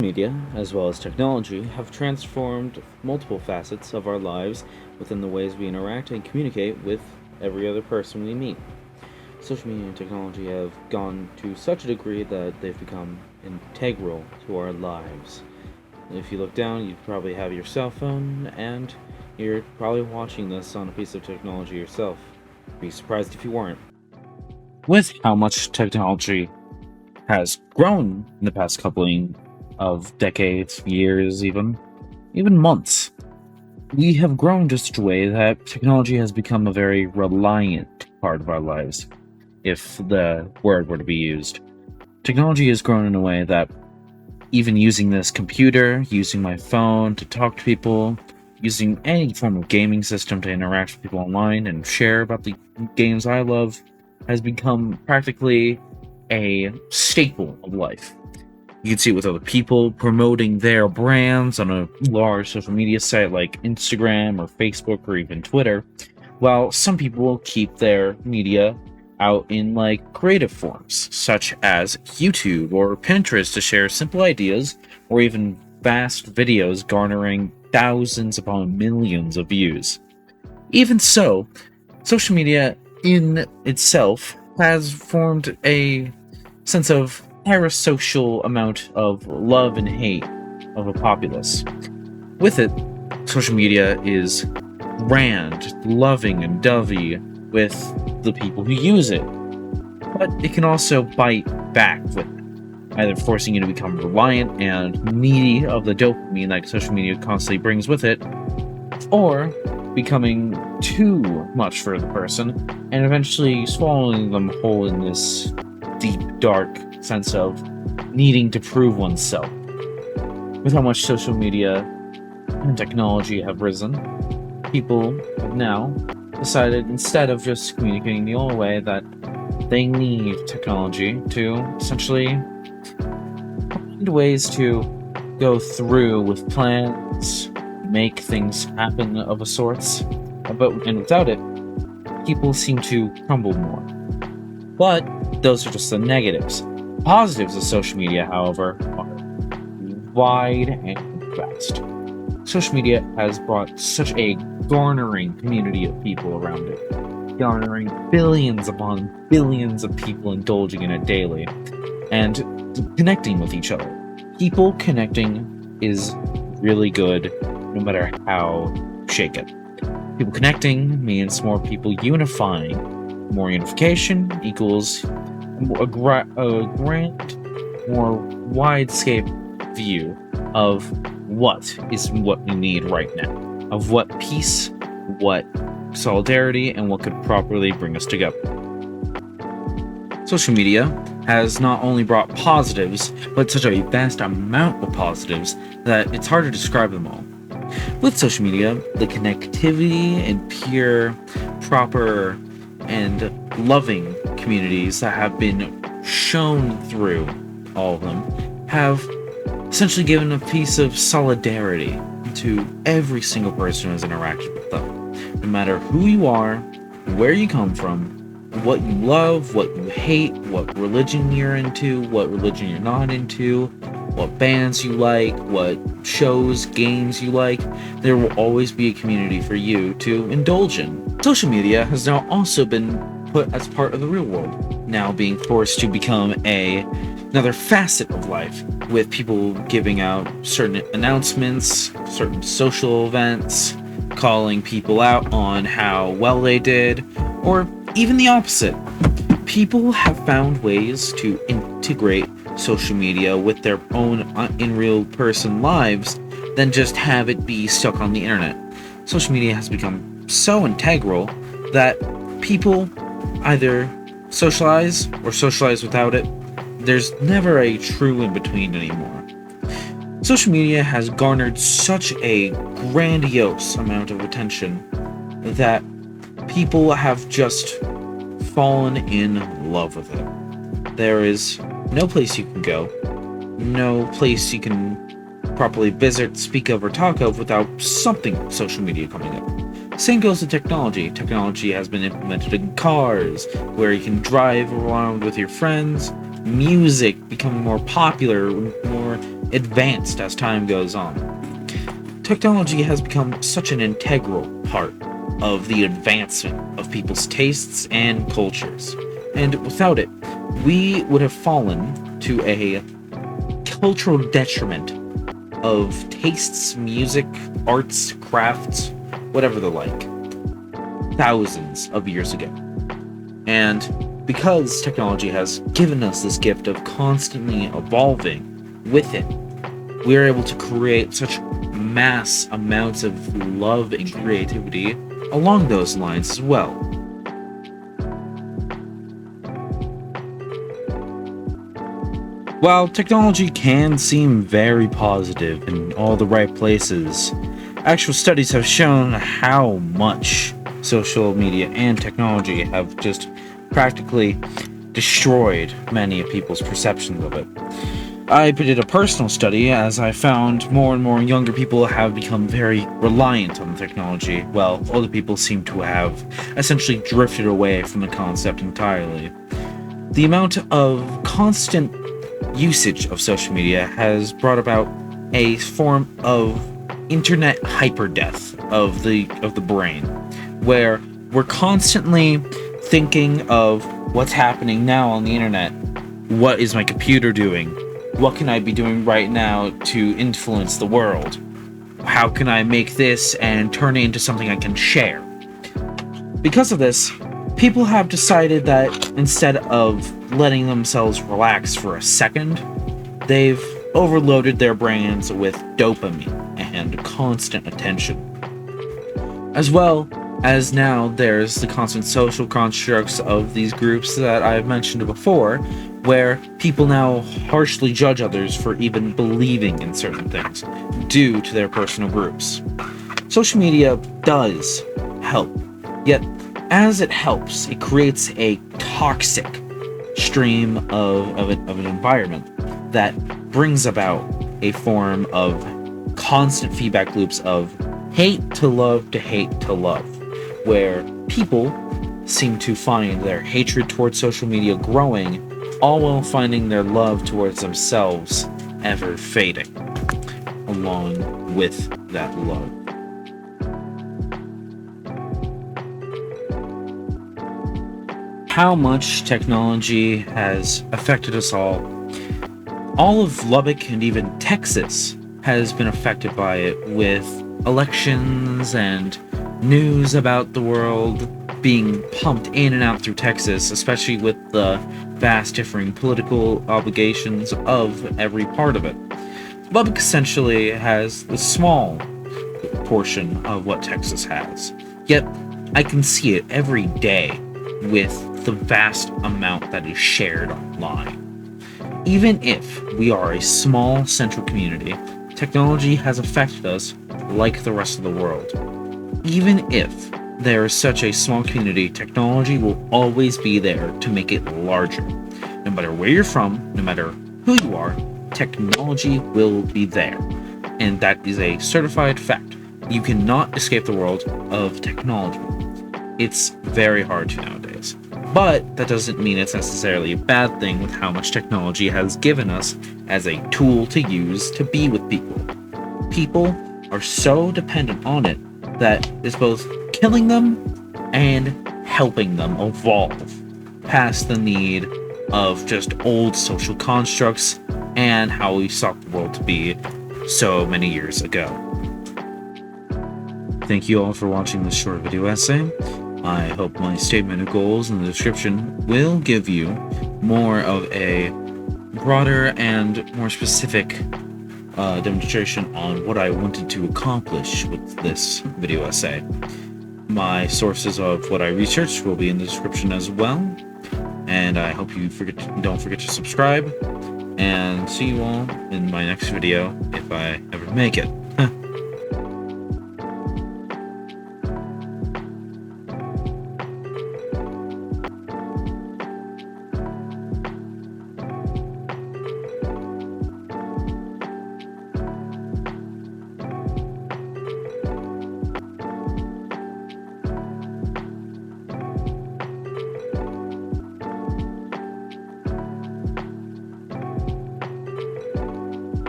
media, as well as technology, have transformed multiple facets of our lives within the ways we interact and communicate with every other person we meet. Social media and technology have gone to such a degree that they've become integral to our lives. If you look down, you probably have your cell phone, and you're probably watching this on a piece of technology yourself. Be surprised if you weren't. With how much technology has grown in the past couple of decades, years, even months, we have grown to such a way that technology has become a very reliant part of our lives, if the word were to be used. Technology has grown in a way that even using this computer, using my phone to talk to people, using any form of gaming system to interact with people online and share about the games I love, has become practically a staple of life. You can see it with other people promoting their brands on a large social media site like Instagram or Facebook or even Twitter, while some people will keep their media out in creative forms, such as YouTube or Pinterest to share simple ideas, or even vast videos garnering thousands upon millions of views. Even so, social media in itself has formed a sense of parasocial amount of love and hate of a populace. With it, social media is grand, loving, and dovey with the people who use it. But it can also bite back with it, either forcing you to become reliant and needy of the dopamine that social media constantly brings with it, or becoming too much for the person and eventually swallowing them whole in this deep, dark sense of needing to prove oneself. With how much social media and technology have risen, people have now decided, instead of just communicating the only way, that they need technology to essentially find ways to go through with plans, make things happen of a sorts. And without it, people seem to crumble more. But those are just the negatives. Positives of social media, however, are wide and vast. Social media has brought such a garnering community of people around it, garnering billions upon billions of people indulging in it daily, and connecting with each other. People connecting is really good, no matter how you shake it. People connecting means more people unifying. More unification equals a grand, more wide-scape view of what we need right now, of what peace, what solidarity, and what could properly bring us together. Social media has not only brought positives, but such a vast amount of positives that it's hard to describe them all. With social media, the connectivity and pure, proper, and loving communities that have been shown through all of them have essentially given a piece of solidarity to every single person who has interacted with them. No matter who you are, where you come from, what you love, what you hate, what religion you're into, what religion you're not into, what bands you like, what shows, games you like, there will always be a community for you to indulge in. Social media has now also been put as part of the real world, now being forced to become another facet of life, with people giving out certain announcements, certain social events, calling people out on how well they did, or even the opposite. People have found ways to integrate social media with their own in real person lives than just have it be stuck on the internet. Social media has become so integral that people either socialize or socialize without it. There's never a true in-between anymore. Social media has garnered such a grandiose amount of attention that people have just fallen in love with it. There is no place you can go, no place you can properly visit, speak of, or talk of without something social media coming up. Same goes to technology. Technology has been implemented in cars, where you can drive around with your friends, music becoming more popular, more advanced as time goes on. Technology has become such an integral part of the advancement of people's tastes and cultures. And without it, we would have fallen to a cultural detriment of tastes, music, arts, crafts, whatever the like, thousands of years ago. And because technology has given us this gift of constantly evolving with it, we are able to create such mass amounts of love and creativity along those lines as well. While technology can seem very positive in all the right places, actual studies have shown how much social media and technology have just practically destroyed many of people's perceptions of it. I did a personal study as I found more and more younger people have become very reliant on technology, while older people seem to have essentially drifted away from the concept entirely. The amount of constant usage of social media has brought about a form of internet hyperdeath of the brain, where we're constantly thinking of what's happening now on the internet. What is my computer doing? What can I be doing right now to influence the world? How can I make this and turn it into something I can share? Because of this, people have decided that instead of letting themselves relax for a second, they've overloaded their brains with dopamine and constant attention. As well as now there's the constant social constructs of these groups that I've mentioned before, where people now harshly judge others for even believing in certain things due to their personal groups. Social media does help, yet as it helps, it creates a toxic stream of an environment that brings about a form of constant feedback loops of hate to love to hate to love, where people seem to find their hatred towards social media growing, all while finding their love towards themselves ever fading along with that love. How much technology has affected us all. All of Lubbock and even Texas has been affected by it, with elections and news about the world being pumped in and out through Texas, especially with the vast differing political obligations of every part of it. Lubbock essentially has a small portion of what Texas has, yet I can see it every day with the vast amount that is shared online. Even if we are a small central community, technology has affected us like the rest of the world. Even if there is such a small community, technology will always be there to make it larger. No matter where you're from, no matter who you are, technology will be there. And that is a certified fact. You cannot escape the world of technology. It's very hard to nowadays. But that doesn't mean it's necessarily a bad thing with how much technology has given us as a tool to use to be with people. People are so dependent on it that it's both killing them and helping them evolve past the need of just old social constructs and how we sought the world to be so many years ago. Thank you all for watching this short video essay. I hope my statement of goals in the description will give you more of a broader and more specific demonstration on what I wanted to accomplish with this video essay. My sources of what I researched will be in the description as well, and I hope you don't forget to subscribe, and see you all in my next video if I ever make it.